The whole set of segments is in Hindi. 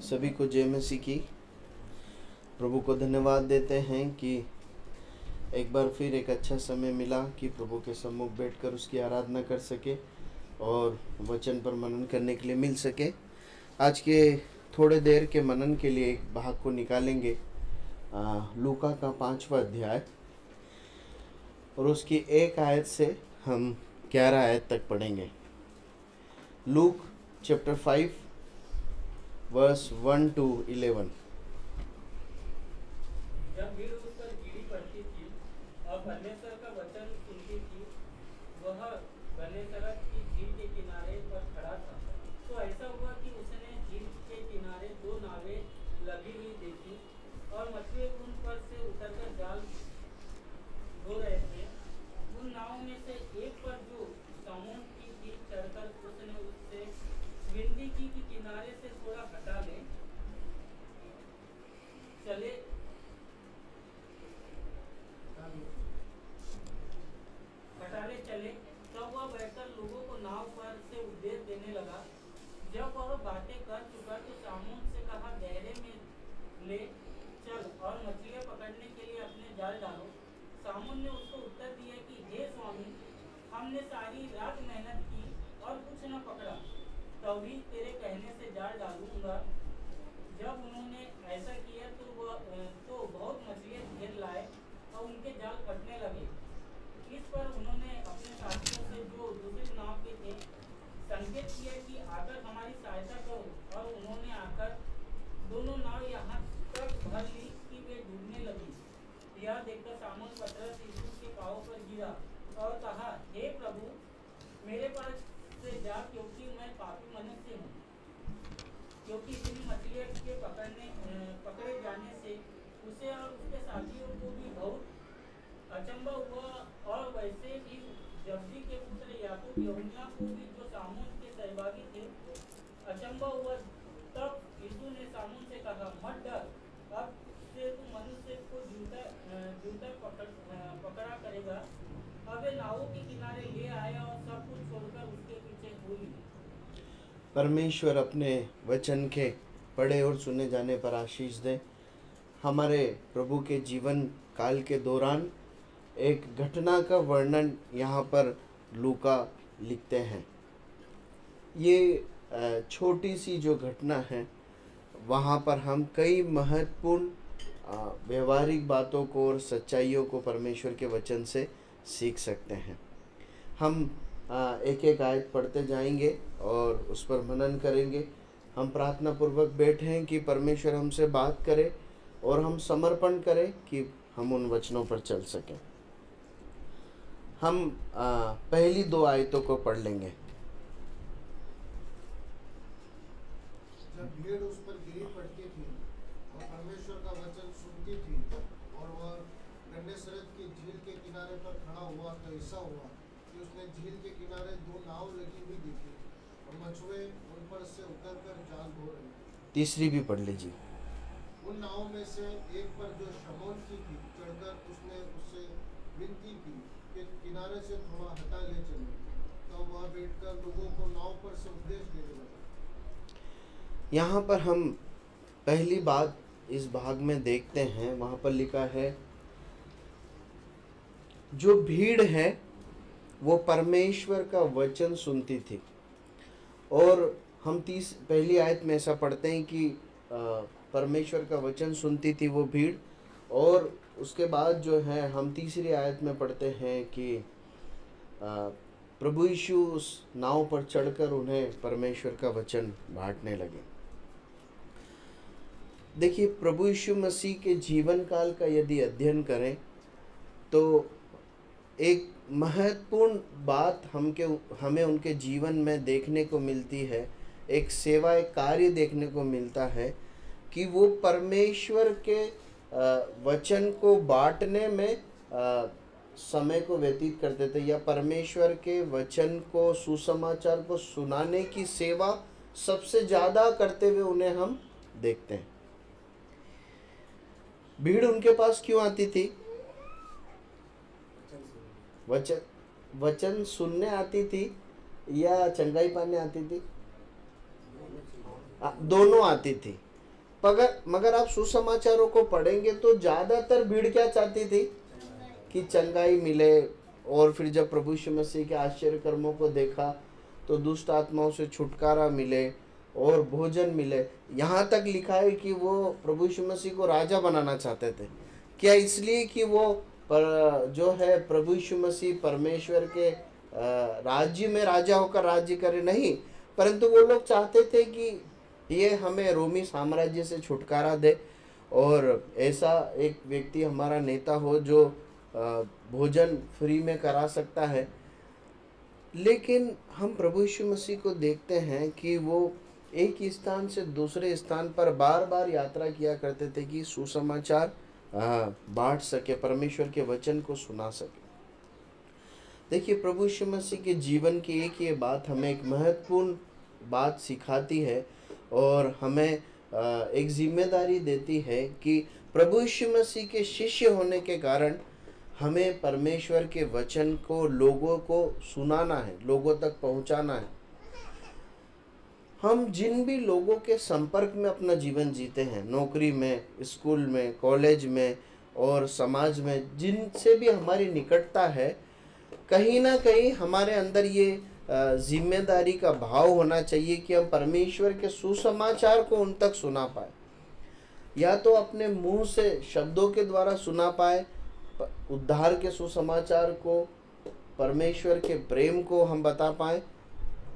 सभी को जय मसीह की। प्रभु को धन्यवाद देते हैं कि एक बार फिर एक अच्छा समय मिला कि प्रभु के सम्मुख बैठकर उसकी आराधना कर सके और वचन पर मनन करने के लिए मिल सके। आज के थोड़े देर के मनन के लिए एक भाग को निकालेंगे, लूका का 5वां अध्याय, और उसकी 1 आयत से हम 11 आयत तक पढ़ेंगे। Luke chapter 5 verse 1 to 11। जब भीड़ उस पर गिरी पड़ती थी और परमेश्वर का वचन सुनती थी, वह गन्नेसरत की झील के किनारे पर खड़ा था। तो ऐसा हुआ कि उसने झील के किनारे 2 नावें लगी हुई देखी और मछुए उन पर से उतरकर जाल धो रहे थे। उन नावों में से एक पर जो सामून की थी चढ़कर उसने उससे विनती की कि किनारे से थोड़ा हटा ले चले। तब वह बैठकर लोगों को नाव पर से उपदेश देने लगा। जब वह बातें कर चुका तो सामून से कहा, गहरे में ले चल और मछलियां पकड़ने के लिए अपने जाल डालो। सामून ने उसको उत्तर दिया कि हे स्वामी, हमने सारी रात मेहनत की और कुछ न पकड़ा, तभी तेरे कहने से जाल डालूंगा। जब उन्होंने ऐसा किया तो बहुत मछलियां घेर लाए और उनके जाल फटने लगे। इस पर उन्होंने अपने साथियों से जो दूसरी नाव के थे संकेत किया कि आकर हमारी सहायता करो, और उन्होंने आकर दोनों नाव यहाँ तक भर ली कि वे डूबने लगी। यह देखकर सामून पतरस यीशु के पांवों पर गिरा और कहा, हे प्रभु, मेरे पास से जा, क्योंकि मैं पापी मनुष्य हूँ। क्योंकि इतनी मछलियों के पकड़े जाने से उसे और उसके साथियों को भी बहुत अचंभा हुआ, और वैसे भी जब्दी के पुत्र याकूब यूहन्ना को भी, जो सामून के सहभागी थे, अचंभा हुआ। तब यीशु ने सामून से कहा, मत डर, अब से तू मनुष्य को जूता पकड़ा करेगा। अब वे नावों के किनारे ले आया और सब कुछ छोड़कर उसके पीछे हो लिए। परमेश्वर अपने वचन के पढ़े और सुने जाने पर आशीष दे। हमारे प्रभु के जीवन काल के दौरान एक घटना का वर्णन यहाँ पर लूका लिखते हैं। ये छोटी सी जो घटना है, वहाँ पर हम कई महत्वपूर्ण व्यवहारिक बातों को और सच्चाइयों को परमेश्वर के वचन से सीख सकते हैं। हम एक एक आयत पढ़ते जाएंगे और उस पर मनन करेंगे। हम प्रार्थना पूर्वक बैठे हैं कि परमेश्वर हमसे बात करे और हम समर्पण करें कि हम उन वचनों पर चल सकें। हम पहली 2 आयतों को पढ़ लेंगे। जब भीड़ उस पर गिरी पड़ती थी और परमेश्वर का वचन सुनती थी और वह गन्नेसरत की झील के किनारे पर खड़ा हुआ, तो ऐसा हुआ कि उसने झील के किनारे 2 नाव लगी हुई देखी और मछुए उन पर से उतरकर जाल धो रहे थे। तीसरी भी पढ़ लीजिए। उन नावों में से एक पर जो शमौन की थी चढ़कर उसने उससे विनती की कि किनारे से थोड़ा हटा ले चले। तब वह बैठकर लोगों को नाव पर से उपदेश देने लगा। यहाँ पर हम पहली बात इस भाग में देखते हैं, वहाँ पर लिखा है, जो भीड़ है वो परमेश्वर का वचन सुनती थी। और हम पहली आयत में ऐसा पढ़ते हैं कि परमेश्वर का वचन सुनती थी वो भीड़, और उसके बाद जो है हम तीसरी आयत में पढ़ते हैं कि प्रभु यीशु उस नाव पर चढ़कर उन्हें परमेश्वर का वचन बांटने लगे। देखिए, प्रभु यीशु मसीह के जीवन काल का यदि अध्ययन करें तो एक महत्वपूर्ण बात हमें उनके जीवन में देखने को मिलती है। एक सेवा, एक कार्य देखने को मिलता है कि वो परमेश्वर के वचन को बांटने में समय को व्यतीत करते थे, या परमेश्वर के वचन को, सुसमाचार को सुनाने की सेवा सबसे ज़्यादा करते हुए उन्हें हम देखते हैं। भीड़ उनके पास क्यों आती थी? वचन सुनने आती थी या चंगाई पाने आती थी? दोनों आती थी। मगर आप सुसमाचारों को पढ़ेंगे तो ज्यादातर भीड़ क्या चाहती थी कि चंगाई मिले। और फिर जब प्रभु यीशु मसीह के आश्चर्य कर्मों को देखा तो दुष्ट आत्माओं से छुटकारा मिले और भोजन मिले। यहाँ तक लिखा है कि वो प्रभु यीशु मसीह को राजा बनाना चाहते थे। क्या इसलिए कि वो जो है प्रभु यीशु मसीह परमेश्वर के राज्य में राजा होकर राज्य करे? नहीं, परंतु वो लोग चाहते थे कि ये हमें रोमी साम्राज्य से छुटकारा दे और ऐसा एक व्यक्ति हमारा नेता हो जो भोजन फ्री में करा सकता है। लेकिन हम प्रभु यीशु मसीह को देखते हैं कि वो एक स्थान से दूसरे स्थान पर बार बार यात्रा किया करते थे कि सुसमाचार बांट सके, परमेश्वर के वचन को सुना सके। देखिए, प्रभु यीशु मसीह के जीवन की एक ये बात हमें एक महत्वपूर्ण बात सिखाती है और हमें एक जिम्मेदारी देती है कि प्रभु यीशु मसीह के शिष्य होने के कारण हमें परमेश्वर के वचन को लोगों को सुनाना है, लोगों तक पहुंचाना है। हम जिन भी लोगों के संपर्क में अपना जीवन जीते हैं, नौकरी में, स्कूल में, कॉलेज में और समाज में, जिनसे भी हमारी निकटता है, कहीं ना कहीं हमारे अंदर ये जिम्मेदारी का भाव होना चाहिए कि हम परमेश्वर के सुसमाचार को उन तक सुना पाए। या तो अपने मुंह से शब्दों के द्वारा सुना पाए उद्धार के सुसमाचार को, परमेश्वर के प्रेम को हम बता पाए,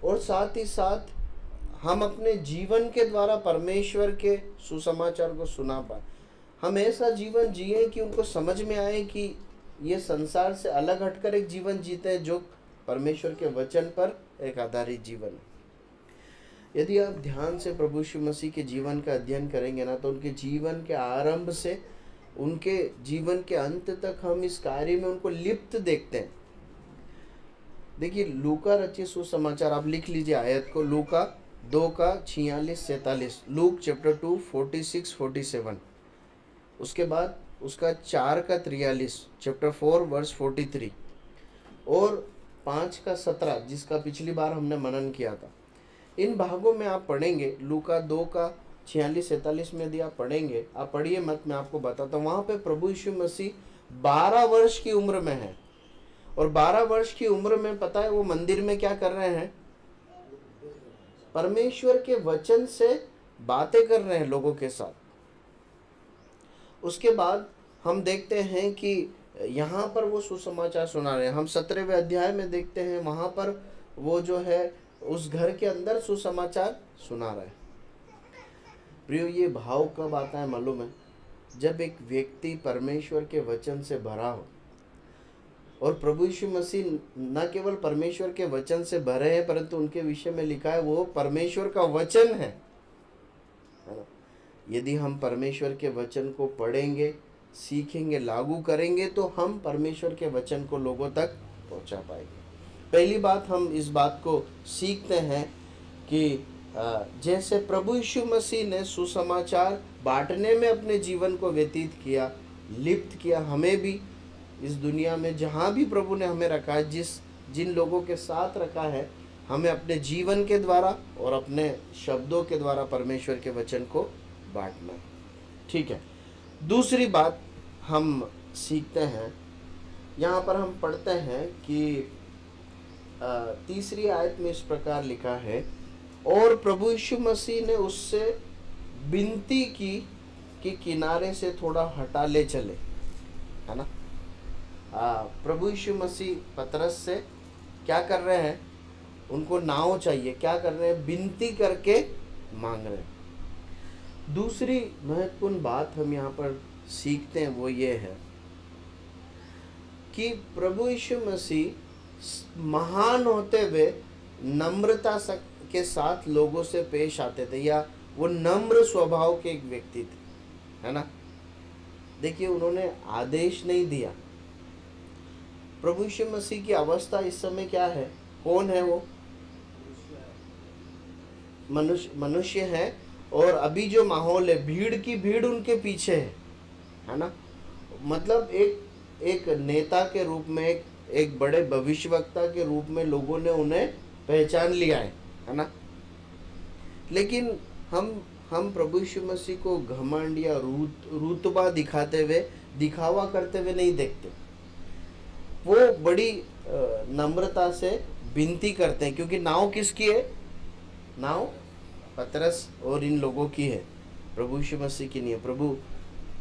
और साथ ही साथ हम अपने जीवन के द्वारा परमेश्वर के सुसमाचार को सुना पाए। हम ऐसा जीवन जिए कि उनको समझ में आए कि ये संसार से अलग हटकर एक जीवन जीते हैं जो परमेश्वर के वचन पर एक आधारित जीवन है। यदि आप ध्यान से प्रभु यीशु मसीह के जीवन का अध्ययन करेंगे ना, तो उनके जीवन के आरंभ से उनके जीवन के अंत तक हम इस कार्य में उनको लिप्त देखते हैं। देखिए, लूका रचित सुसमाचार, आप लिख लीजिए आयत को, लूका 2:46-47, लूक चैप्टर 2 46-47, उसके बाद उसका 4:43, चैप्टर 4 वर्स 43, और 5:17 जिसका पिछली बार हमने मनन किया था। इन भागों में आप पढ़ेंगे, लूका 2:46-47 में यदि आप पढ़ेंगे, आप पढ़िए मत, मैं आपको बताता हूँ। वहाँ पे प्रभु यीशु मसीह 12 वर्ष की उम्र में है, और 12 वर्ष की उम्र में पता है वो मंदिर में क्या कर रहे हैं? परमेश्वर के वचन से बातें कर रहे हैं लोगों के साथ। उसके बाद हम देखते हैं कि यहाँ पर वो सुसमाचार सुना रहे हैं। हम 17वें अध्याय में देखते हैं, वहाँ पर वो जो है उस घर के अंदर सुसमाचार सुना रहे हैं। प्रियो, ये भाव कब आता है मालूम है? जब एक व्यक्ति परमेश्वर के वचन से भरा हो। और प्रभु यीशु मसीह न केवल परमेश्वर के वचन से भरे हैं, परंतु उनके विषय में लिखा है वो परमेश्वर का वचन है ना? यदि हम परमेश्वर के वचन को पढ़ेंगे, सीखेंगे, लागू करेंगे, तो हम परमेश्वर के वचन को लोगों तक पहुंचा पाएंगे। पहली बात हम इस बात को सीखते हैं कि जैसे प्रभु यीशु मसीह ने सुसमाचार बांटने में अपने जीवन को व्यतीत किया, लिप्त किया, हमें भी इस दुनिया में जहाँ भी प्रभु ने हमें रखा है, जिन लोगों के साथ रखा है, हमें अपने जीवन के द्वारा और अपने शब्दों के द्वारा परमेश्वर के वचन को बांटना है। ठीक है। दूसरी बात हम सीखते हैं, यहाँ पर हम पढ़ते हैं कि तीसरी आयत में इस प्रकार लिखा है, और प्रभु यीशु मसीह ने उससे विनती की कि किनारे से थोड़ा हटा ले चले, है ना? प्रभु यीशु मसीह पतरस से क्या कर रहे हैं? उनको नाव चाहिए। क्या कर रहे हैं? विनती करके मांग रहे हैं। दूसरी महत्वपूर्ण बात हम यहाँ पर सीखते हैं, वो ये है कि प्रभु यीशु मसीह महान होते हुए नम्रता के साथ लोगों से पेश आते थे, या वो नम्र स्वभाव के एक व्यक्ति थे, है ना? देखिए, उन्होंने आदेश नहीं दिया। प्रभु यीशु मसीह की अवस्था इस समय क्या है? कौन है वो? मनुष्य है, और अभी जो माहौल है, भीड़ की भीड़ उनके पीछे है ना? मतलब एक नेता के रूप में, एक बड़े भविष्यवक्ता के रूप में लोगों ने उन्हें पहचान लिया है ना? लेकिन हम प्रभु यीशु मसीह को घमंड या रुतबा दिखाते हुए, दिखावा करते हुए नहीं देखते। वो बड़ी नम्रता से विनती करते हैं, क्योंकि नाव किसकी है? नाव पतरस और इन लोगों की है, प्रभु यीशु मसीह की नहीं है।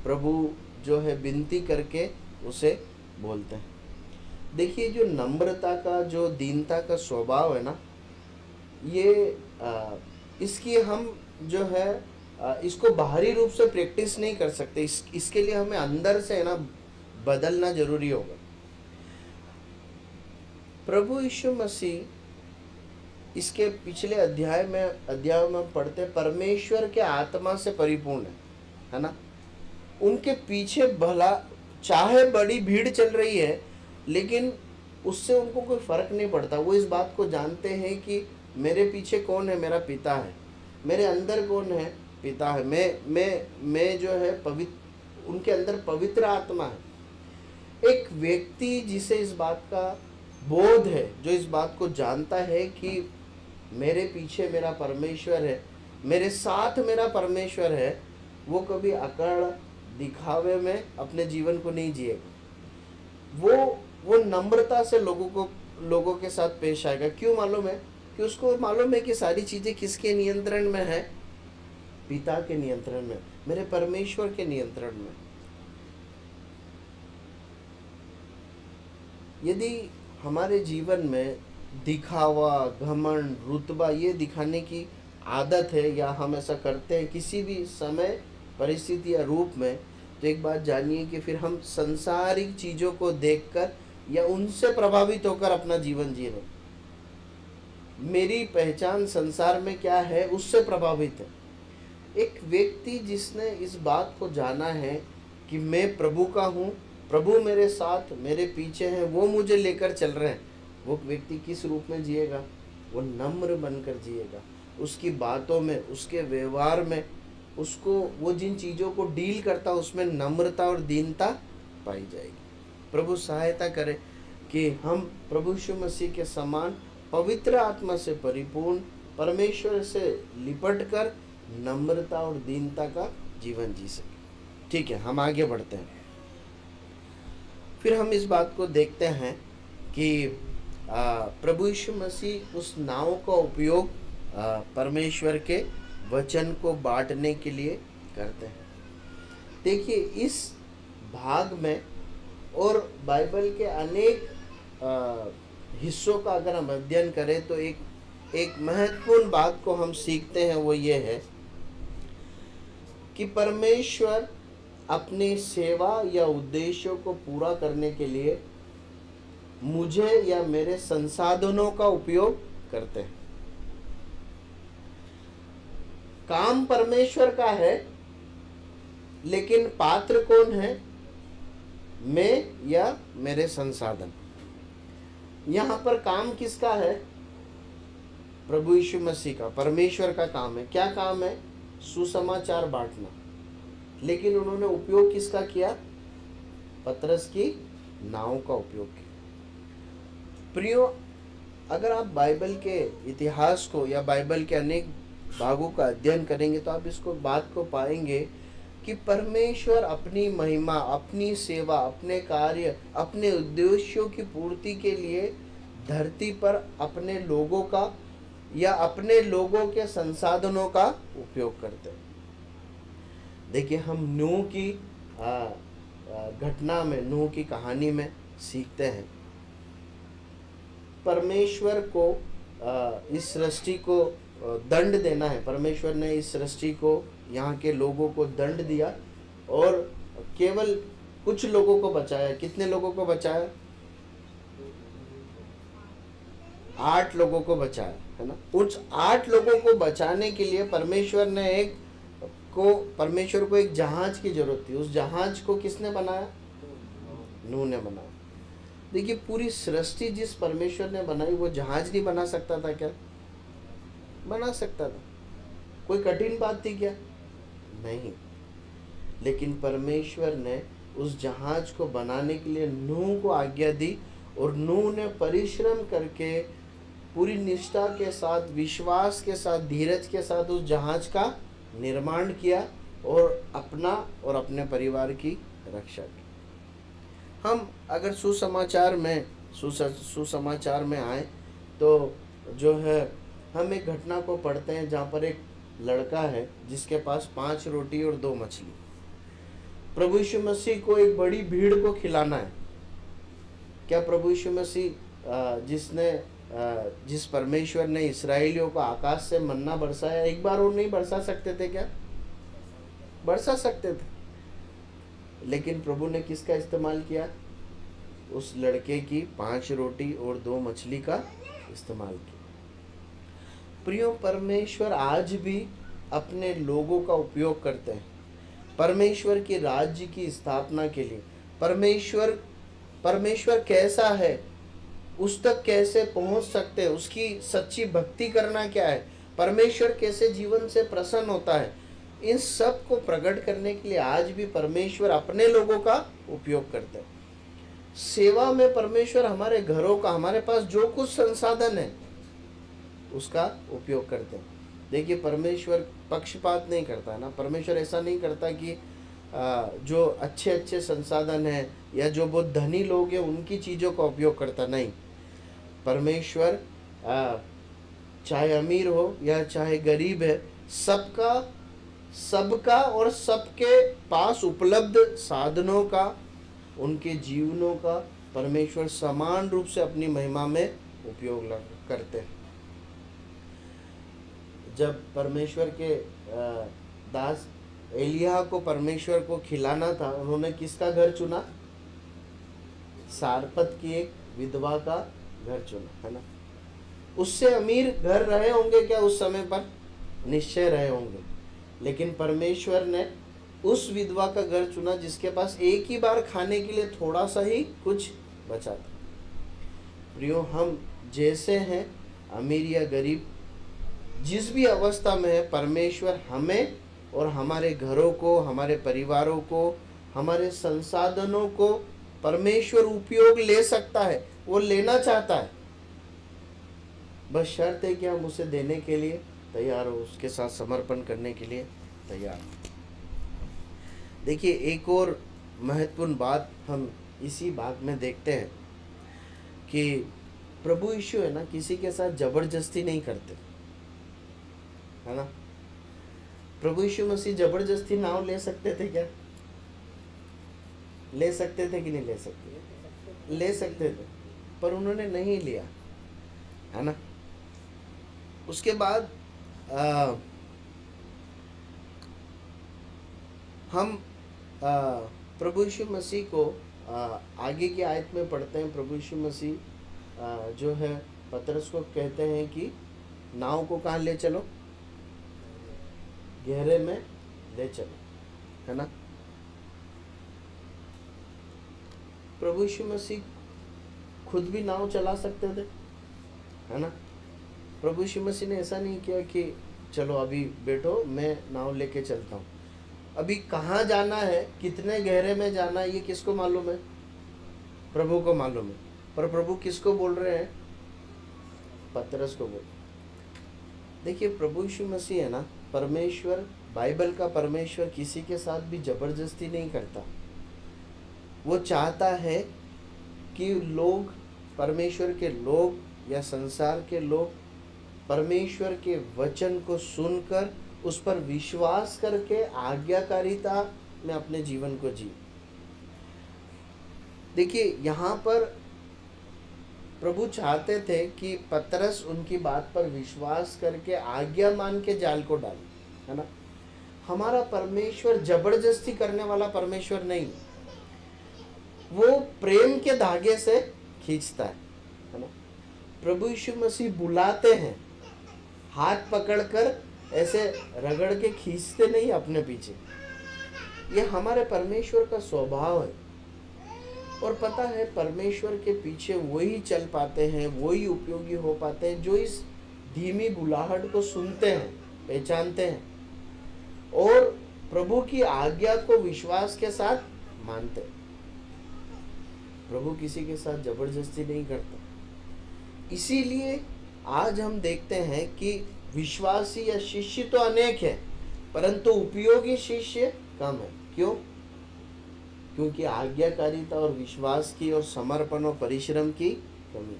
प्रभु जो है विनती करके उसे बोलते हैं। देखिए, जो नम्रता का, जो दीनता का स्वभाव है ना, ये इसकी हम जो है इसको बाहरी रूप से प्रैक्टिस नहीं कर सकते। इसके लिए हमें अंदर से है ना बदलना जरूरी होगा। प्रभु यीशु मसीह इसके पिछले अध्याय में पढ़ते परमेश्वर के आत्मा से परिपूर्ण है ना। उनके पीछे भला चाहे बड़ी भीड़ चल रही है, लेकिन उससे उनको कोई फर्क नहीं पड़ता। वो इस बात को जानते हैं कि मेरे पीछे कौन है? मेरा पिता है। मेरे अंदर कौन है? पिता है। मैं जो है पवित्र, उनके अंदर पवित्र आत्मा है। एक व्यक्ति जिसे इस बात का बोध है, जो इस बात को जानता है कि मेरे पीछे मेरा परमेश्वर है, मेरे साथ मेरा परमेश्वर है, वो कभी अकड़ दिखावे में अपने जीवन को नहीं जिएगा। वो नम्रता से लोगों के साथ पेश आएगा। क्यों मालूम है? कि उसको मालूम है कि सारी चीजें किसके नियंत्रण में है? पिता के नियंत्रण में, मेरे परमेश्वर के नियंत्रण में। यदि हमारे जीवन में दिखावा, घमंड, रुतबा ये दिखाने की आदत है, या हम ऐसा करते हैं किसी भी समय, परिस्थिति या रूप में, तो एक बात जानिए कि फिर हम संसारिक चीजों को देखकर या उनसे प्रभावित होकर अपना जीवन जी रहे। मेरी पहचान संसार में क्या है उससे प्रभावित है। एक व्यक्ति जिसने इस बात को जाना है कि मैं प्रभु का हूँ, प्रभु मेरे साथ, मेरे पीछे हैं, वो मुझे लेकर चल रहे हैं, वो व्यक्ति किस रूप में जिएगा? वो नम्र बनकर जिएगा। उसकी बातों में, उसके व्यवहार में, उसको वो जिन चीज़ों को डील करता उसमें नम्रता और दीनता पाई जाएगी। प्रभु सहायता करे कि हम प्रभु यीशु मसीह के समान पवित्र आत्मा से परिपूर्ण, परमेश्वर से लिपट कर नम्रता और दीनता का जीवन जी सके। ठीक है, हम आगे बढ़ते हैं। फिर हम इस बात को देखते हैं कि प्रभु यीशु मसीह उस नाव का उपयोग परमेश्वर के वचन को बांटने के लिए करते हैं। देखिए, इस भाग में और बाइबल के अनेक हिस्सों का अगर हम अध्ययन करें तो एक महत्वपूर्ण बात को हम सीखते हैं, वो ये है कि परमेश्वर अपनी सेवा या उद्देश्यों को पूरा करने के लिए मुझे या मेरे संसाधनों का उपयोग करते हैं। काम परमेश्वर का है, लेकिन पात्र कौन है? मैं या मेरे संसाधन। यहां पर काम किसका है? प्रभु यीशु मसीह का, परमेश्वर का काम है। क्या काम है? सुसमाचार बांटना। लेकिन उन्होंने उपयोग किसका किया? पतरस की नाव का उपयोग किया। प्रियो, अगर आप बाइबल के इतिहास को या बाइबल के अनेक भागों का अध्ययन करेंगे तो आप इसको बात को पाएंगे कि परमेश्वर अपनी महिमा, अपनी सेवा, अपने कार्य, अपने उद्देश्यों की पूर्ति के लिए धरती पर अपने लोगों का या अपने लोगों के संसाधनों का उपयोग करते हैं। देखिए, हम नूह की घटना में, नूह की कहानी में सीखते हैं परमेश्वर को इस सृष्टि को दंड देना है। परमेश्वर ने इस सृष्टि को, यहाँ के लोगों को दंड दिया और केवल कुछ लोगों को बचाया। कितने लोगों को बचाया? 8 लोगों को बचाया, है ना। उस 8 लोगों को बचाने के लिए परमेश्वर को एक जहाज की जरूरत थी। उस जहाज को किसने बनाया? नूह ने बनाया। देखिए, पूरी सृष्टि जिस परमेश्वर ने बनाई वो जहाज नहीं बना सकता था क्या? बना सकता था। कोई कठिन बात थी क्या? नहीं। लेकिन परमेश्वर ने उस जहाज को बनाने के लिए नूह को आज्ञा दी और नूह ने परिश्रम करके पूरी निष्ठा के साथ, विश्वास के साथ, धीरज के साथ उस जहाज का निर्माण किया और अपना और अपने परिवार की रक्षा की। हम अगर सुसमाचार में आए तो जो है हम एक घटना को पढ़ते हैं जहाँ पर एक लड़का है जिसके पास 5 रोटी और 2 मछली। प्रभु यीशु मसीह को एक बड़ी भीड़ को खिलाना है। क्या प्रभु यीशु मसीह जिस परमेश्वर ने इस्राएलियों को आकाश से मन्ना बरसाया, एक बार और नहीं बरसा सकते थे क्या? बरसा सकते थे, लेकिन प्रभु ने किसका इस्तेमाल किया? उस लड़के की 5 रोटी और 2 मछली का इस्तेमाल किया। प्रियो, परमेश्वर आज भी अपने लोगों का उपयोग करते हैं परमेश्वर के राज्य की स्थापना के लिए। परमेश्वर कैसा है, उस तक कैसे पहुंच सकते हैं, उसकी सच्ची भक्ति करना क्या है, परमेश्वर कैसे जीवन से प्रसन्न होता है, इन सब को प्रकट करने के लिए आज भी परमेश्वर अपने लोगों का उपयोग करते हैं। सेवा में परमेश्वर हमारे घरों का, हमारे पास जो कुछ संसाधन है उसका उपयोग करते हैं। देखिए, परमेश्वर पक्षपात नहीं करता है ना। परमेश्वर ऐसा नहीं करता कि जो अच्छे अच्छे संसाधन हैं या जो बहुत धनी लोग हैं उनकी चीज़ों का उपयोग करता नहीं। परमेश्वर चाहे अमीर हो या चाहे गरीब है, सबका और सबके पास उपलब्ध साधनों का, उनके जीवनों का परमेश्वर समान रूप से अपनी महिमा में उपयोग करते हैं। जब परमेश्वर के दास एलिया को परमेश्वर को खिलाना था, उन्होंने किसका घर चुना? सारपत की एक विधवा का घर चुना, है ना। उससे अमीर घर रहे होंगे क्या उस समय पर? निश्चय रहे होंगे, लेकिन परमेश्वर ने उस विधवा का घर चुना जिसके पास एक ही बार खाने के लिए थोड़ा सा ही कुछ बचा था। प्रियो, हम जैसे हैं, अमीर या गरीब, जिस भी अवस्था में है, परमेश्वर हमें और हमारे घरों को, हमारे परिवारों को, हमारे संसाधनों को परमेश्वर उपयोग ले सकता है, वो लेना चाहता है। बस शर्त है कि हम उसे देने के लिए तैयार हो, उसके साथ समर्पण करने के लिए तैयार हो। देखिए, एक और महत्वपूर्ण बात हम इसी भाग में देखते हैं कि प्रभु यीशु है ना, किसी के साथ जबरदस्ती नहीं करते, है ना। प्रभु यीशु मसीह जबरदस्ती नाव ले सकते थे क्या? ले सकते थे कि नहीं ले सकते? ले सकते थे, पर उन्होंने नहीं लिया, है ना। उसके बाद हम प्रभु यीशु मसीह को आगे की आयत में पढ़ते हैं। प्रभु यीशु मसीह जो है पतरस को कहते हैं कि नाव को कहाँ ले चलो? गहरे में ले चलो, है ना। प्रभु यीशु मसीह खुद भी नाव चला सकते थे, है ना। प्रभु यीशु मसीह ने ऐसा नहीं किया कि चलो अभी बैठो, मैं नाव लेके चलता हूँ। अभी कहाँ जाना है, कितने गहरे में जाना है, ये किसको मालूम है? प्रभु को मालूम है। पर प्रभु किसको बोल रहे हैं? पतरस को बोल। देखिए, प्रभु यीशु मसीह है ना, परमेश्वर, बाइबल का परमेश्वर किसी के साथ भी जबरदस्ती नहीं करता। वो चाहता है कि लोग, परमेश्वर के लोग या संसार के लोग परमेश्वर के वचन को सुनकर उस पर विश्वास करके आज्ञाकारिता में अपने जीवन को जी। देखिए, यहाँ पर प्रभु चाहते थे कि पतरस उनकी बात पर विश्वास करके आज्ञा मान के जाल को डाले, है ना। हमारा परमेश्वर जबरदस्ती करने वाला परमेश्वर नहीं, वो प्रेम के धागे से खींचता है ना। प्रभु यीशु मसीह बुलाते हैं, हाथ पकड़कर ऐसे रगड़ के खींचते नहीं अपने पीछे। ये हमारे परमेश्वर का स्वभाव है। और पता है, परमेश्वर के पीछे वही चल पाते हैं, वही उपयोगी हो पाते हैं जो इस धीमी बुलाहट को सुनते हैं, पहचानते हैं और प्रभु की आज्ञा को विश्वास के साथ मानते हैं। प्रभु किसी के साथ जबरदस्ती नहीं करता। इसीलिए आज हम देखते हैं कि विश्वासी या शिष्य तो अनेक है, परंतु उपयोगी शिष्य कम है। क्यों? क्योंकि आज्ञाकारिता और विश्वास की और समर्पण और परिश्रम की कमी।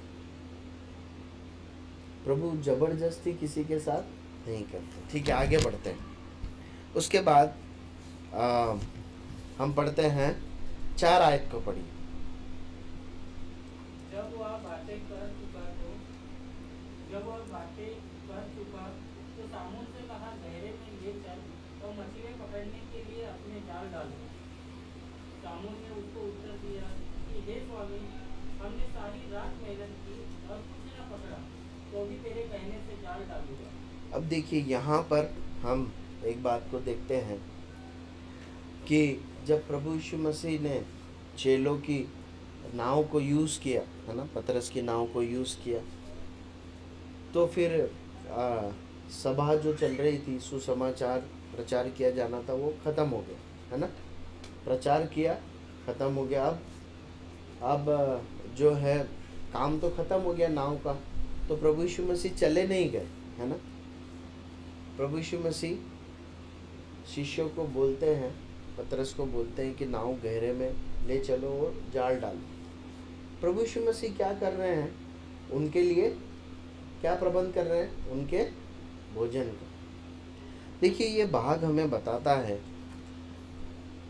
प्रभु जबरदस्ती किसी के साथ नहीं करते। ठीक है, आगे बढ़ते हैं। उसके बाद हम पढ़ते हैं 4 आयत को पढ़िए। जब वह बातें कर चुका तो सामून से कहा, गहरे में ले चल और मछलियाँ पकड़ने के लिए अपने जाल डालो। सामून ने उसको उत्तर दिया कि हे स्वामी, हमने सारी रात मेहनत की और कुछ न पकड़ा, तो भी तेरे कहने से जाल डालूंगा। अब देखिए, यहाँ पर हम एक बात को देखते हैं कि जब प्रभु यीशु मसीह ने चेलों की नाव को यूज़ किया, है ना, पतरस की नाव को यूज़ किया, तो फिर सभा जो चल रही थी, सुसमाचार प्रचार किया जाना था, वो ख़त्म हो गया, है ना। प्रचार किया, ख़त्म हो गया। अब जो है काम तो ख़त्म हो गया नाव का, तो प्रभु यीशु मसीह चले नहीं गए, है ना। प्रभु यीशु मसीह शिष्यों को बोलते हैं, पतरस को बोलते हैं कि नाव गहरे में ले चलो और जाल डालो। प्रभु यीशु मसीह क्या कर रहे हैं? उनके लिए क्या प्रबंध कर रहे हैं? उनके भोजन का। देखिए, ये भाग हमें बताता है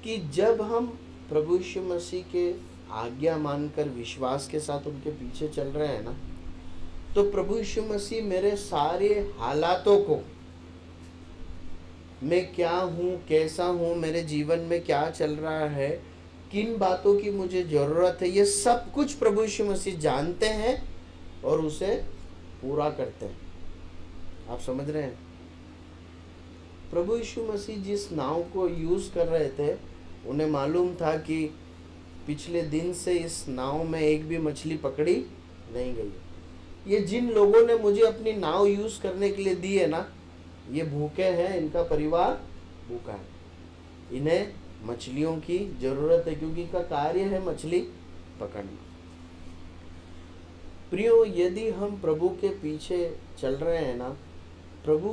कि जब हम प्रभु यीशु मसीह के आज्ञा मानकर विश्वास के साथ उनके पीछे चल रहे हैं ना, तो प्रभु यीशु मसीह मेरे सारे हालातों को, मैं क्या हूँ, कैसा हूँ, मेरे जीवन में क्या चल रहा है, किन बातों की मुझे ज़रूरत है, ये सब कुछ प्रभु यीशु मसीह जानते हैं और उसे पूरा करते हैं। आप समझ रहे हैं? प्रभु यीशु मसीह जिस नाव को यूज़ कर रहे थे, उन्हें मालूम था कि पिछले दिन से इस नाव में एक भी मछली पकड़ी नहीं गई। ये जिन लोगों ने मुझे अपनी नाव यूज़ करने के लिए दी है ना, ये भूखे हैं, इनका परिवार भूखा है, इन्हें मछलियों की ज़रूरत है, क्योंकि इनका कार्य है मछली पकड़ना। प्रियो, यदि हम प्रभु के पीछे चल रहे हैं ना, प्रभु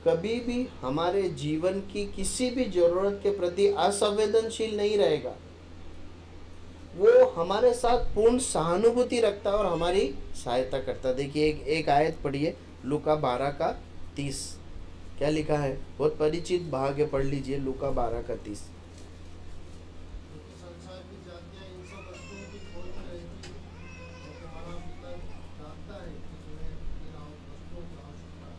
कभी भी हमारे जीवन की किसी भी ज़रूरत के प्रति असंवेदनशील नहीं रहेगा। वो हमारे साथ पूर्ण सहानुभूति रखता है और हमारी सहायता करता है। देखिए, एक आयत पढ़िए, लूका 12:30। क्या लिखा है? बहुत परिचित भाग है, पढ़ लीजिए, लूका 12:30। संसार की जातियां इन सब वस्तुओं की खोज में रहती हैं, और तुम्हारा पिता जानता है कि तुम्हें इन वस्तुओं की आवश्यकता है।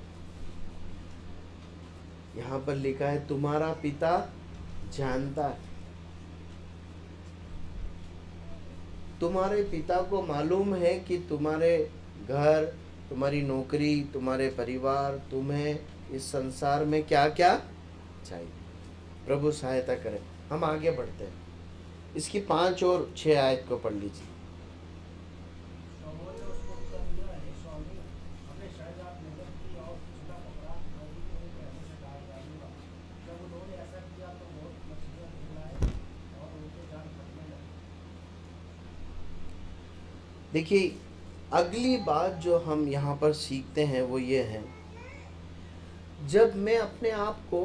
यहाँ पर लिखा है, तुम्हारा पिता जानता है। तुम्हारे पिता को मालूम है कि तुम्हारे घर, तुम्हारी नौकरी, तुम्हारे परिवार, तुम्हें इस संसार में क्या क्या चाहिए। प्रभु सहायता करे। हम आगे बढ़ते हैं। इसकी 5 और 6 आयत को पढ़ लीजिए। शमूएल ने उसको उत्तर दिया, हे स्वामी, हमने शायद आप मेहनत की और कुछ न पकड़ा, तो भी तेरे कहने से जाल डालूंगा। जब उन्होंने ऐसा किया तो बहुत मछलियाँ पकड़ाए और उनके जाल फटने लगे। देखिए, अगली बात जो हम यहाँ पर सीखते हैं वो ये है, जब मैं अपने आप को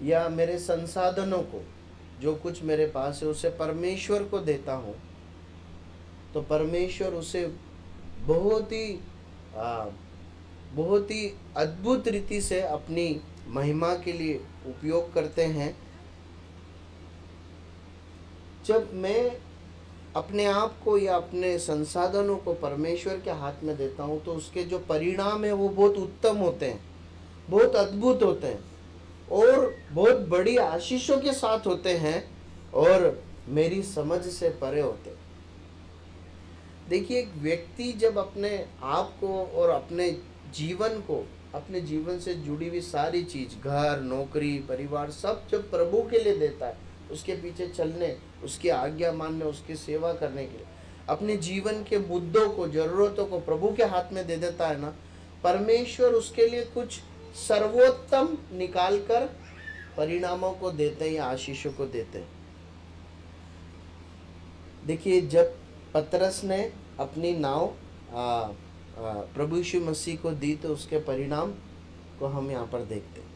या मेरे संसाधनों को, जो कुछ मेरे पास है, उसे परमेश्वर को देता हूँ, तो परमेश्वर उसे बहुत ही अद्भुत रीति से अपनी महिमा के लिए उपयोग करते हैं। जब मैं अपने आप को या अपने संसाधनों को परमेश्वर के हाथ में देता हूँ, तो उसके जो परिणाम है वो बहुत उत्तम होते हैं, बहुत अद्भुत होते हैं और बहुत बड़ी आशीषों के साथ होते हैं और मेरी समझ से परे होते हैं। देखिए, एक व्यक्ति जब अपने आप को और अपने जीवन को, अपने जीवन से जुड़ी हुई सारी चीज़, घर, नौकरी, परिवार, सब जब प्रभु के लिए देता है, उसके पीछे चलने, उसकी आज्ञा मानने, उसकी सेवा करने के लिए, अपने जीवन के मुद्दों को, ज़रूरतों को प्रभु के हाथ में दे देता है ना, परमेश्वर उसके लिए कुछ सर्वोत्तम निकाल कर परिणामों को देते हैं या आशीषों को देते हैं। देखिए, जब पतरस ने अपनी नाव प्रभु यीशु मसीह को दी, तो उसके परिणाम को हम यहाँ पर देखते हैं।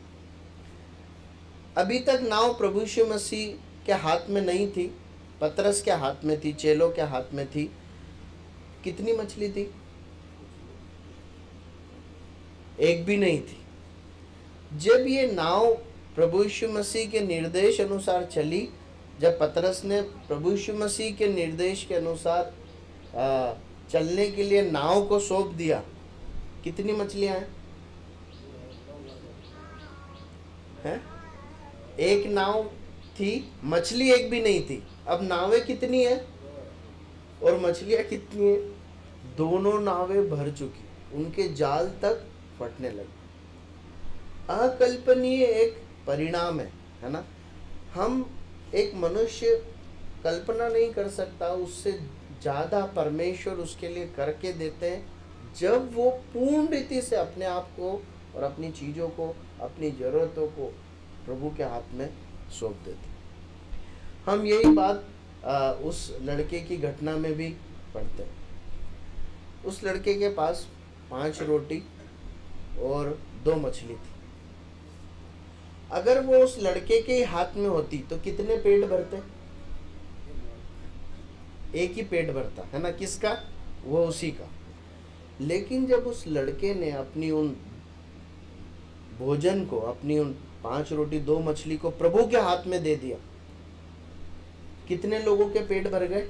अभी तक नाव प्रभु यीशु मसीह के हाथ में नहीं थी, पतरस के हाथ में थी, चेलों के हाथ में थी। कितनी मछली थी? एक भी नहीं थी। जब ये नाव प्रभु यीशु मसीह के निर्देश अनुसार चली, जब पतरस ने प्रभु यीशु मसीह के निर्देश के अनुसार चलने के लिए नाव को सौंप दिया, कितनी मछलियां हैं? एक नाव थी, मछली एक भी नहीं थी। अब नावें कितनी है और मछलियां कितनी है? दोनों नावें भर चुकी, उनके जाल तक फटने लगे। अकल्पनीय एक परिणाम है ना। हम एक मनुष्य कल्पना नहीं कर सकता, उससे ज़्यादा परमेश्वर उसके लिए करके देते हैं जब वो पूर्ण रीति से अपने आप को और अपनी चीज़ों को, अपनी ज़रूरतों को प्रभु के हाथ में सौंप देते हैं। हम यही बात उस लड़के की घटना में भी पढ़ते हैं। उस लड़के के पास 5 रोटी और 2 मछली थी। अगर वो उस लड़के के हाथ में होती तो कितने पेट भरते? एक ही पेट भरता है ना। किसका? वो उसी का। लेकिन जब उस लड़के ने अपनी उन भोजन को, अपनी उन 5 रोटी 2 मछली को प्रभु के हाथ में दे दिया, कितने लोगों के पेट भर गए?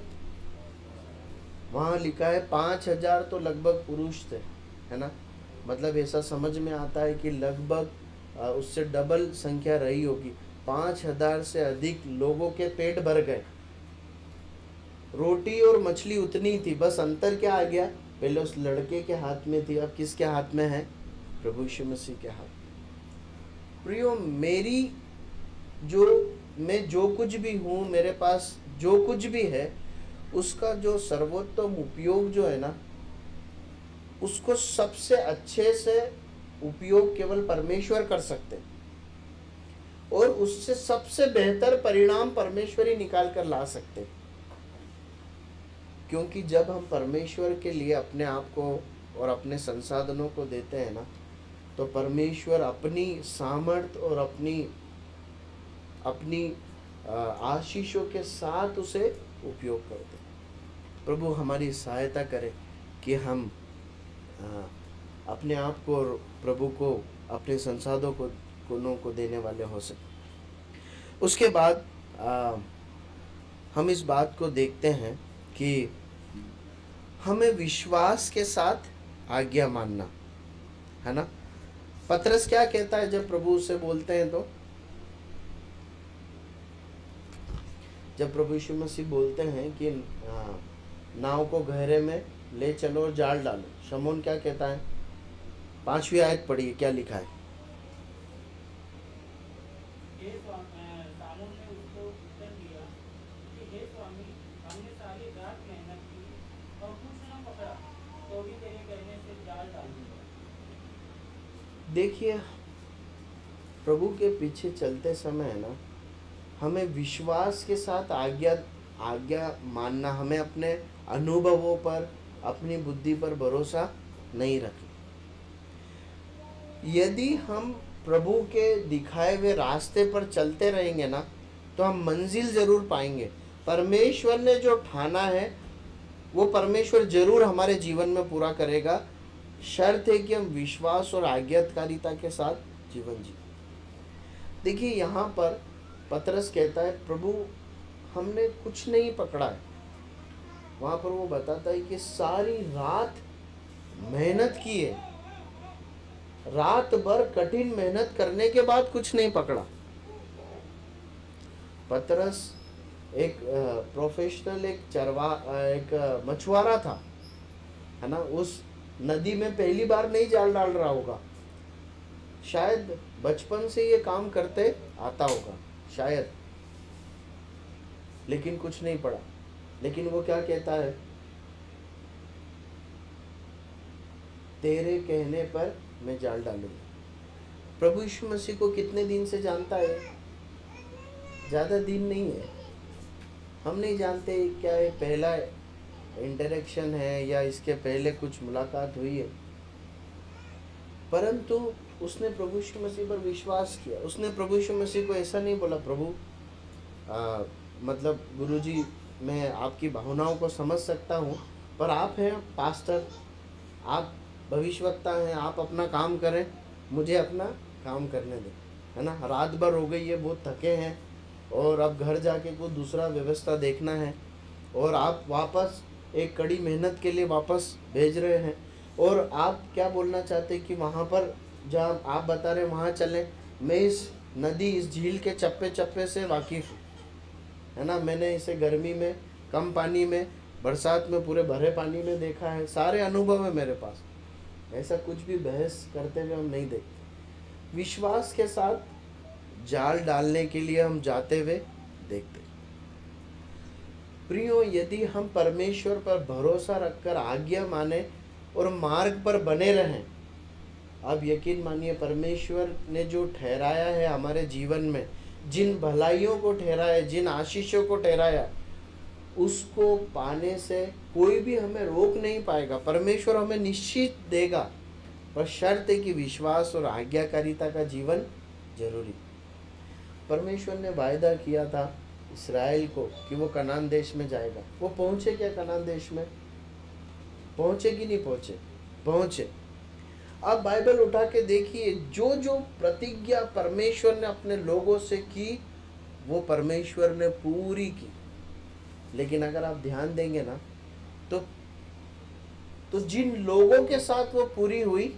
वहां लिखा है 5000 तो लगभग पुरुष थे, है ना। मतलब ऐसा समझ में आता है कि लगभग उससे डबल संख्या रही होगी। 5000 से अधिक लोगों के पेट भर गए। रोटी और मछली उतनी थी, बस अंतर क्या आ गया? पहले उस लड़के के हाथ में थी, अब किसके हाथ में है? प्रभु यीशु मसीह के हाथ में। प्रियो, मैं जो कुछ भी हूँ, मेरे पास जो कुछ भी है, उसका जो सर्वोत्तम उपयोग जो है ना, उसको सबसे अच्छे से उपयोग केवल परमेश्वर कर सकते हैं, और उससे सबसे बेहतर परिणाम परमेश्वर ही निकाल कर ला सकते हैं। क्योंकि जब हम परमेश्वर के लिए अपने आप को और अपने संसाधनों को देते हैं ना, तो परमेश्वर अपनी सामर्थ और अपनी आशीषों के साथ उसे उपयोग करते हैं। प्रभु हमारी सहायता करे कि हम अपने आप को और प्रभु को, अपने संसाधनों को देने वाले हो सके। उसके बाद हम इस बात को देखते हैं कि हमें विश्वास के साथ आज्ञा मानना, है ना। पतरस क्या कहता है जब प्रभु से बोलते हैं? तो जब प्रभु यीशु मसीह बोलते हैं कि नाव को गहरे में ले चलो और जाल डालो, शमौन क्या कहता है? 5वीं आयत पढ़िए, क्या लिखा है? सामून ने उसको उत्तर दिया कि हे स्वामी, हमने सारी रात मेहनत की और कुछ न पकड़ा, तो भी तेरे कहने से जाल डाल दिया। देखिए, प्रभु के पीछे चलते समय है ना, हमें विश्वास के साथ आज्ञा मानना, हमें अपने अनुभवों पर, अपनी बुद्धि पर भरोसा नहीं रखना। यदि हम प्रभु के दिखाए हुए रास्ते पर चलते रहेंगे ना, तो हम मंजिल जरूर पाएंगे। परमेश्वर ने जो ठाना है वो परमेश्वर जरूर हमारे जीवन में पूरा करेगा। शर्त है कि हम विश्वास और आज्ञाकारिता के साथ जीवन जिए। देखिए, यहाँ पर पतरस कहता है, प्रभु हमने कुछ नहीं पकड़ा है। वहाँ पर वो बताता है कि सारी रात मेहनत की है, रात भर कठिन मेहनत करने के बाद कुछ नहीं पकड़ा। पतरस एक प्रोफेशनल, एक मछुआरा था, है ना। उस नदी में पहली बार नहीं जाल डाल रहा होगा, शायद बचपन से ये काम करते आता होगा, शायद, लेकिन कुछ नहीं पड़ा। लेकिन वो क्या कहता है? तेरे कहने पर मैं जाल डालूंगा। प्रभु यीशु मसीह को कितने दिन से जानता है? ज़्यादा दिन नहीं है। हम नहीं जानते क्या ये पहला इंटरेक्शन है या इसके पहले कुछ मुलाकात हुई है, परंतु उसने प्रभु यीशु मसीह पर विश्वास किया। उसने प्रभु यीशु मसीह को ऐसा नहीं बोला, प्रभु मतलब गुरुजी मैं आपकी भावनाओं को समझ सकता हूँ, पर आप हैं पास्टर, आप भविष्यवक्ता हैं, आप अपना काम करें, मुझे अपना काम करने दें, है ना। रात भर हो गई है, बहुत थके हैं और अब घर जाके कोई दूसरा व्यवस्था देखना है, और आप वापस एक कड़ी मेहनत के लिए वापस भेज रहे हैं, और आप क्या बोलना चाहते हैं कि वहाँ पर जहाँ आप बता रहे हैं वहाँ चलें। मैं इस नदी, इस झील के चप्पे चप्पे से वाकिफ़ हूँ, है ना। मैंने इसे गर्मी में, कम पानी में, बरसात में, पूरे भरे पानी में देखा है, सारे अनुभव है मेरे पास। ऐसा कुछ भी बहस करते हुए हम नहीं देखते। विश्वास के साथ जाल डालने के लिए हम जाते हुए देखते। प्रियो, यदि हम परमेश्वर पर भरोसा रखकर आज्ञा माने और मार्ग पर बने रहें, अब यकीन मानिए परमेश्वर ने जो ठहराया है हमारे जीवन में, जिन भलाइयों को ठहराया, जिन आशीषों को ठहराया, उसको पाने से कोई भी हमें रोक नहीं पाएगा। परमेश्वर हमें निश्चित देगा, पर शर्त है कि विश्वास और आज्ञाकारिता का जीवन जरूरी। परमेश्वर ने वायदा किया था इस्राएल को कि वो कनान देश में जाएगा। वो पहुंचे क्या कनान देश में? पहुंचे कि नहीं पहुंचे? पहुंचे। अब बाइबल उठा के देखिए, जो जो प्रतिज्ञा परमेश्वर ने अपने लोगों से की, वो परमेश्वर ने पूरी की। लेकिन अगर आप ध्यान देंगे ना, तो जिन लोगों के साथ वो पूरी हुई,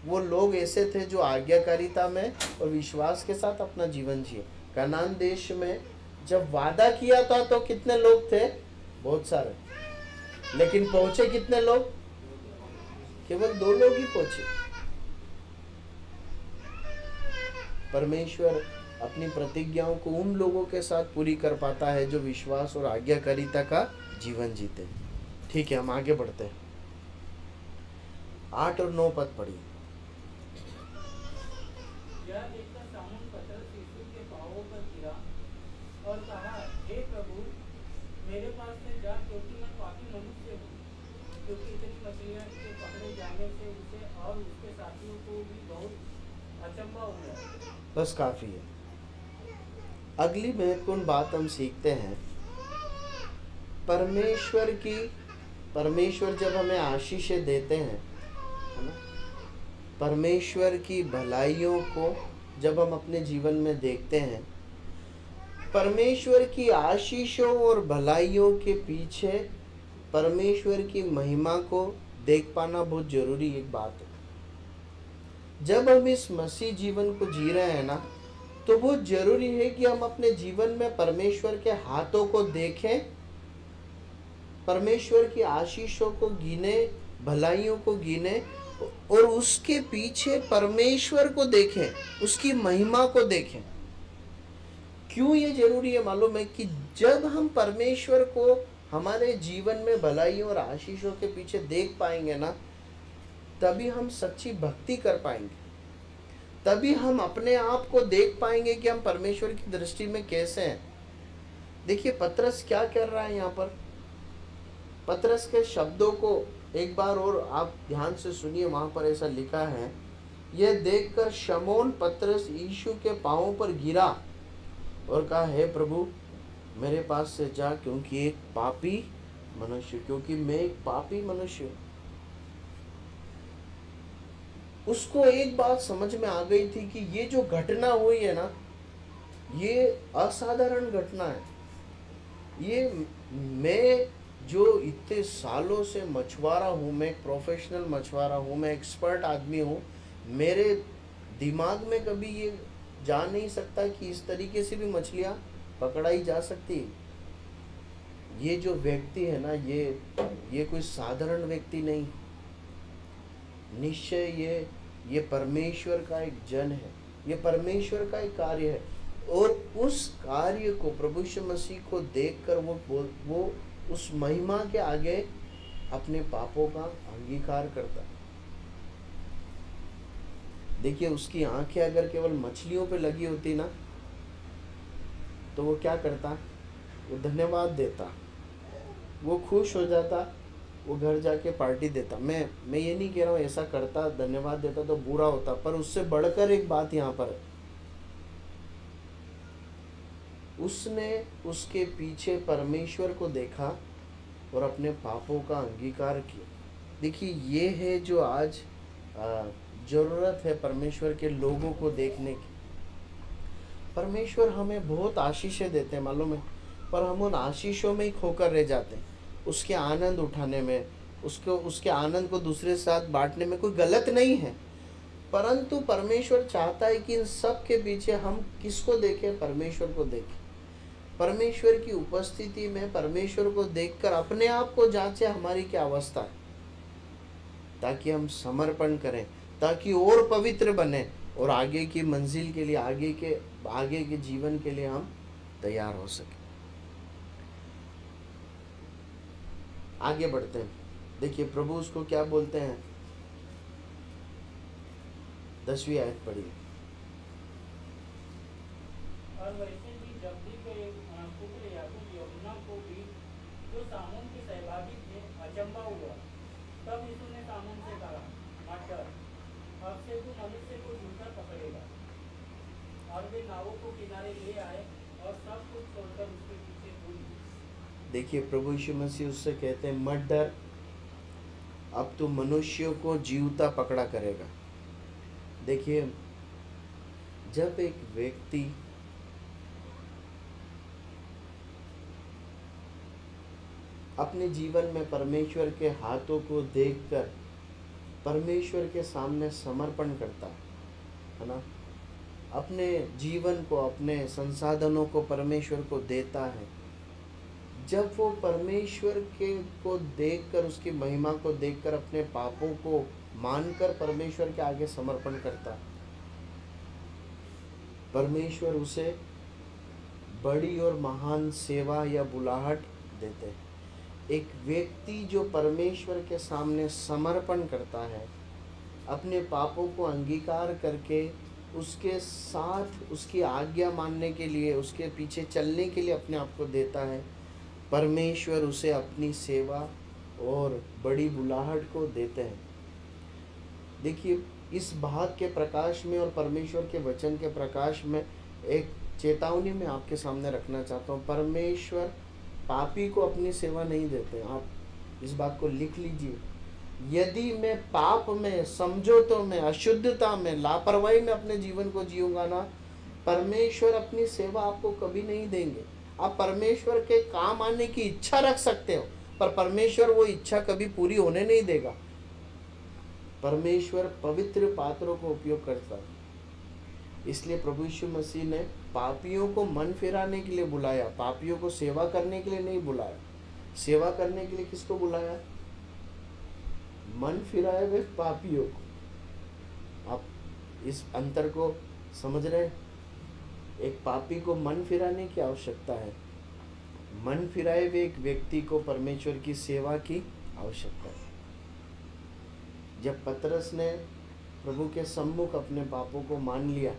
वो लोग ऐसे थे जो आज्ञाकारिता में और विश्वास के साथ अपना जीवन जिए। कनान देश में जब वादा किया था तो कितने लोग थे? बहुत सारे। लेकिन पहुंचे कितने लोग? केवल 2 लोग ही पहुंचे। परमेश्वर अपनी प्रतिज्ञाओं को उन लोगों के साथ पूरी कर पाता है जो विश्वास और आज्ञाकारिता का जीवन जीते। ठीक है, हम आगे बढ़ते हैं। 8 और 9 पद पढ़िए। यह देखकर शामून पतरस यीशु के पांवों पर गिरा और कहा, हे प्रभु, मेरे पास से जा, क्योंकि मैं पापी मनुष्य हूँ। क्योंकि इतनी मछलियाँ के पकड़े जाने से उसे और उसके साथियों को भी बहुत अचंभा हुआ। बस काफी है। अगली महत्वपूर्ण बात हम सीखते हैं, परमेश्वर जब हमें आशीषें देते हैं, है ना, परमेश्वर की भलाइयों को जब हम अपने जीवन में देखते हैं, परमेश्वर की आशीषों और भलाइयों के पीछे परमेश्वर की महिमा को देख पाना बहुत जरूरी एक बात है। जब हम इस मसीह जीवन को जी रहे हैं ना, तो बहुत जरूरी है कि हम अपने जीवन में परमेश्वर के हाथों को देखें, परमेश्वर की आशीषों को गिने, भलाइयों को गिने, और उसके पीछे परमेश्वर को देखें, उसकी महिमा को देखें। क्यों ये जरूरी है मालूम है? कि जब हम परमेश्वर को हमारे जीवन में भलाइयों और आशीषों के पीछे देख पाएंगे ना, तभी हम सच्ची भक्ति कर पाएंगे। तभी हम अपने आप को देख पाएंगे कि हम परमेश्वर की दृष्टि में कैसे हैं। देखिए पतरस क्या कर रहा है यहाँ पर। पतरस के शब्दों को एक बार और आप ध्यान से सुनिए। वहां पर ऐसा लिखा है, यह देखकर शमौन पतरस यीशु के पांवों पर गिरा और कहा, हे प्रभु, मेरे पास से जा, क्योंकि मैं एक पापी मनुष्य हूं। उसको एक बात समझ में आ गई थी कि ये जो घटना हुई है ना, ये असाधारण घटना है। ये मैं जो इतने सालों से मछुआरा हूँ, मैं एक प्रोफेशनल मछुआरा हूँ, मैं एक्सपर्ट आदमी हूँ, मेरे दिमाग में कभी ये जा नहीं सकता कि इस तरीके से भी मछलियाँ पकड़ाई जा सकती है। ये जो व्यक्ति है ना, ये कोई साधारण व्यक्ति नहीं। निश्चय ये परमेश्वर का एक जन है, ये परमेश्वर का एक कार्य है। और उस कार्य को, प्रभु यीशु मसीह को देखकर वो उस महिमा के आगे अपने पापों का अंगीकार करता। देखिए उसकी आंखें अगर केवल मछलियों पे लगी होती ना, तो वो क्या करता? वो धन्यवाद देता, वो खुश हो जाता वो घर जाके पार्टी देता। मैं ये नहीं कह रहा हूँ ऐसा करता, धन्यवाद देता तो बुरा होता, पर उससे बढ़कर एक बात यहाँ पर है, उसने उसके पीछे परमेश्वर को देखा और अपने पापों का अंगीकार किया। देखिए ये है जो आज ज़रूरत है परमेश्वर के लोगों को देखने की। परमेश्वर हमें बहुत आशीषें देते हैं मालूम है, पर हम उन आशीषों में ही खोकर रह जाते हैं। उसके आनंद उठाने में, उसके आनंद को दूसरे साथ बांटने में कोई गलत नहीं है, परंतु परमेश्वर चाहता है कि इन सब के पीछे हम किसको देखें? परमेश्वर को देखें। परमेश्वर की उपस्थिति में परमेश्वर को देखकर अपने आप को जांचे हमारी क्या अवस्था है, ताकि हम समर्पण करें, ताकि और पवित्र बने और आगे की मंजिल के लिए, आगे के जीवन के लिए हम तैयार हो सके। आगे बढ़ते हैं। देखिए प्रभु उसको क्या बोलते हैं, 10वीं आयत पढ़िए। और वैसे ही जब्दी के पुत्र याकूब यूहन्ना को भी, जो सामून के सहभागी थे, अचंभा हुआ। तब यीशु ने सामून से कहा, मत डर, अब से तू मनुष्य को झूठा पकड़ेगा। और वे नावों को किनारे ले आए और सब कुछ छोड़कर उसके पीछे कूद गए। देखिए प्रभु यीशु मसीह उससे कहते हैं मत डर, अब तू मनुष्यों को जीवता पकड़ा करेगा। देखिए जब एक व्यक्ति अपने जीवन में परमेश्वर के हाथों को देखकर परमेश्वर के सामने समर्पण करता है ना, अपने जीवन को, अपने संसाधनों को परमेश्वर को देता है, जब वो परमेश्वर के को देखकर, उसकी महिमा को देखकर अपने पापों को मानकर परमेश्वर के आगे समर्पण करता, परमेश्वर उसे बड़ी और महान सेवा या बुलाहट देते हैं। एक व्यक्ति जो परमेश्वर के सामने समर्पण करता है, अपने पापों को अंगीकार करके उसके साथ उसकी आज्ञा मानने के लिए, उसके पीछे चलने के लिए अपने आप को देता है, परमेश्वर उसे अपनी सेवा और बड़ी बुलाहट को देते हैं। देखिए इस बात के प्रकाश में और परमेश्वर के वचन के प्रकाश में एक चेतावनी मैं आपके सामने रखना चाहता हूँ। परमेश्वर पापी को अपनी सेवा नहीं देते। आप इस बात को लिख लीजिए। यदि मैं पाप में, समझौतों में, अशुद्धता में, लापरवाही में अपने जीवन को जीऊंगा ना, परमेश्वर अपनी सेवा आपको कभी नहीं देंगे। आप परमेश्वर के काम आने की इच्छा रख सकते हो, पर परमेश्वर वो इच्छा कभी पूरी होने नहीं देगा। परमेश्वर पवित्र पात्रों को उपयोग करता है। इसलिए प्रभु यीशु मसीह ने पापियों को मन फिराने के लिए बुलाया, पापियों को सेवा करने के लिए नहीं बुलाया। सेवा करने के लिए किसको बुलाया? मन फिराए हुए पापियों को। आप इस अंतर को समझ रहे हैं? एक पापी को मन फिराने की आवश्यकता है, मन फिराए हुए एक व्यक्ति को परमेश्वर की सेवा की आवश्यकता है। जब पतरस ने प्रभु के सम्मुख अपने पापों को मान लिया,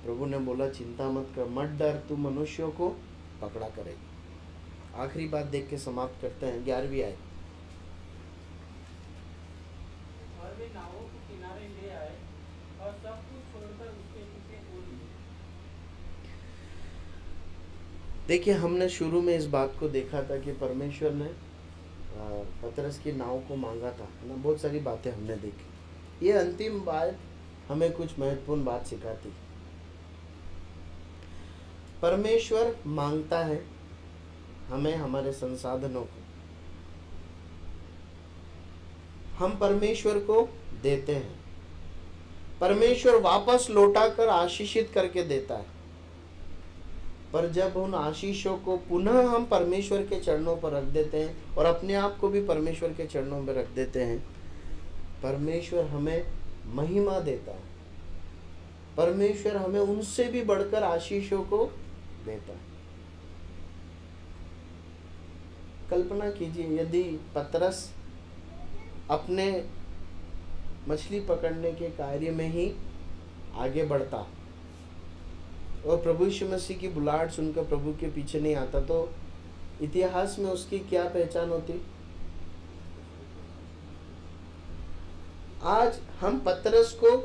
प्रभु ने बोला चिंता मत कर, मत डर, तू मनुष्यों को पकड़ा करेगा। आखिरी बात देख के समाप्त करते हैं, 11वीं आयत। और वे नावों को किनारे ले आए और सब कुछ छोड़कर उसके पीछे कूद गए। देखिए हमने शुरू में इस बात को देखा था कि परमेश्वर ने पतरस की नाव को मांगा था ना, बहुत सारी बातें हमने देखी। ये अंतिम बात हमें कुछ महत्वपूर्ण बात सिखाती। परमेश्वर मांगता है हमें हमारे संसाधनों को, हम परमेश्वर को देते हैं, परमेश्वर वापस लौटाकर आशीषित करके देता है। पर जब उन आशीषों को पुनः हम परमेश्वर के चरणों पर रख देते हैं और अपने आप को भी परमेश्वर के चरणों पर रख देते हैं, परमेश्वर हमें महिमा देता है, परमेश्वर हमें उनसे भी बढ़कर आशीषों को देता है। कल्पना कीजिए यदि पतरस अपने मछली पकड़ने के कार्य में ही आगे बढ़ता और प्रभु यीशु मसीह की बुलाहट सुनकर प्रभु के पीछे नहीं आता, तो इतिहास में उसकी क्या पहचान होती? आज हम पतरस को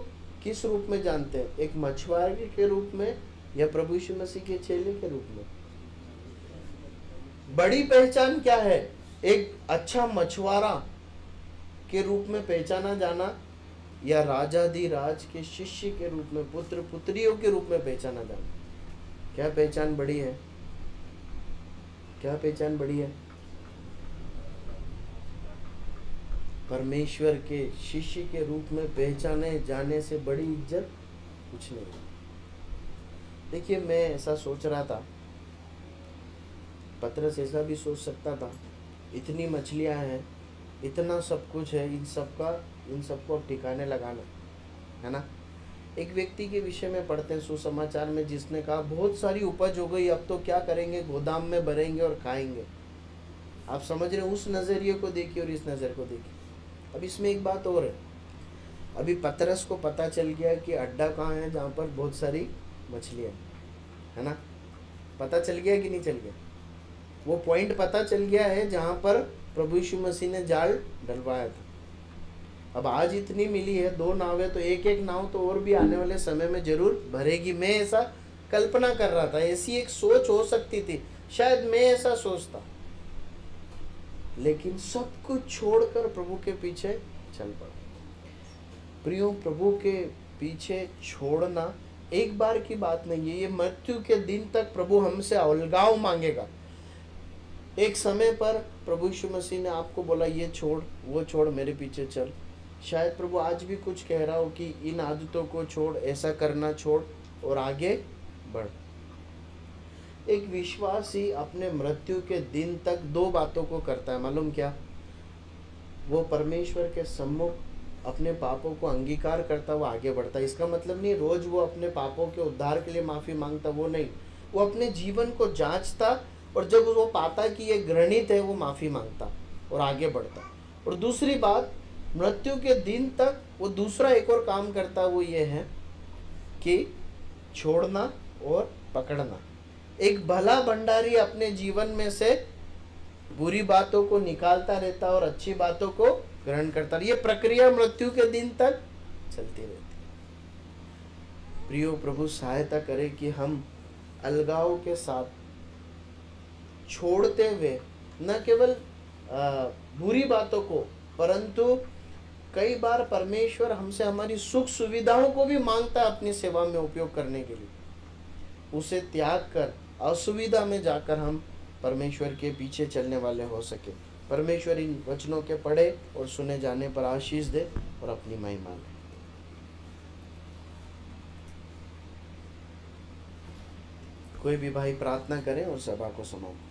किस रूप में जानते हैं? एक मछुआरे के रूप में या प्रभु यीशु मसीह के चेले के रूप में? बड़ी पहचान क्या है? एक अच्छा मछुआरा के रूप में पहचाना जाना या राजाधिराज के शिष्य के रूप में, पुत्र पुत्रियों के रूप में पहचाना जाना? क्या पहचान बड़ी है? क्या पहचान बड़ी है? परमेश्वर के शिष्य के रूप में पहचाने जाने से बड़ी इज्जत कुछ नहीं। देखिए, मैं ऐसा सोच रहा था, पतरस ऐसा भी सोच सकता था, इतनी मछलियां हैं, इतना सब कुछ है, इन सबको अब ठिकाने लगाना है ना। एक व्यक्ति के विषय में पढ़ते हैं सुसमाचार में, जिसने कहा बहुत सारी उपज हो गई, अब तो क्या करेंगे, गोदाम में भरेंगे और खाएंगे। आप समझ रहे हैं? उस नजरिए को देखिए और इस नजर को देखिए। अब इसमें एक बात और है, अभी पतरस को पता चल गया कि अड्डा कहाँ है जहाँ पर बहुत सारी मछलियाँ है ना। पता चल गया कि नहीं चल गया? वो पॉइंट पता चल गया है जहाँ पर प्रभु यीशु मसीह ने जाल डलवाया था। अब आज इतनी मिली है, 2 नावें, तो एक एक नाव तो और भी आने वाले समय में जरूर भरेगी। मैं ऐसा कल्पना कर रहा था, ऐसी एक सोच हो सकती थी, शायद मैं ऐसा सोचता, लेकिन सब कुछ छोड़कर प्रभु के पीछे चल पड़ा। प्रियो, प्रभु के पीछे छोड़ना एक बार की बात नहीं है, ये मृत्यु के दिन तक प्रभु हमसे अलगाव मांगेगा। एक समय पर प्रभु यीशु मसीह ने आपको बोला ये छोड़, वो छोड़, मेरे पीछे चल। शायद प्रभु आज भी कुछ कह रहा हो कि इन आदतों को छोड़, ऐसा करना छोड़ और आगे बढ़। एक विश्वासी अपने मृत्यु के दिन तक 2 बातों को करता है, मालूम क्या? वो परमेश्वर के सम्मुख अपने पापों को अंगीकार करता हुआ आगे बढ़ता है। इसका मतलब नहीं रोज वो अपने पापों के उद्धार के लिए माफी मांगता, वो नहीं। वो अपने जीवन को जांचता और जब वो पाता कि ये घृणित है, वो माफी मांगता और आगे बढ़ता। और दूसरी बात, मृत्यु के दिन तक वो दूसरा एक और काम करता, वो ये है कि छोड़ना और पकड़ना। एक भला भंडारी अपने जीवन में से बुरी बातों को निकालता रहता और अच्छी बातों को ग्रहण करता। ये प्रक्रिया मृत्यु के दिन तक चलती रहती। प्रियो, प्रभु सहायता करे कि हम अलगाव के साथ छोड़ते हुए न केवल बुरी बातों को, परंतु कई बार परमेश्वर हमसे हमारी सुख सुविधाओं को भी मांगता है अपनी सेवा में उपयोग करने के लिए। उसे त्याग कर असुविधा में जाकर हम परमेश्वर के पीछे चलने वाले हो सके। परमेश्वर इन वचनों के पढ़े और सुने जाने पर आशीष दे और अपनी महिमा ले। कोई भी भाई प्रार्थना करें और सभा को समाप्त।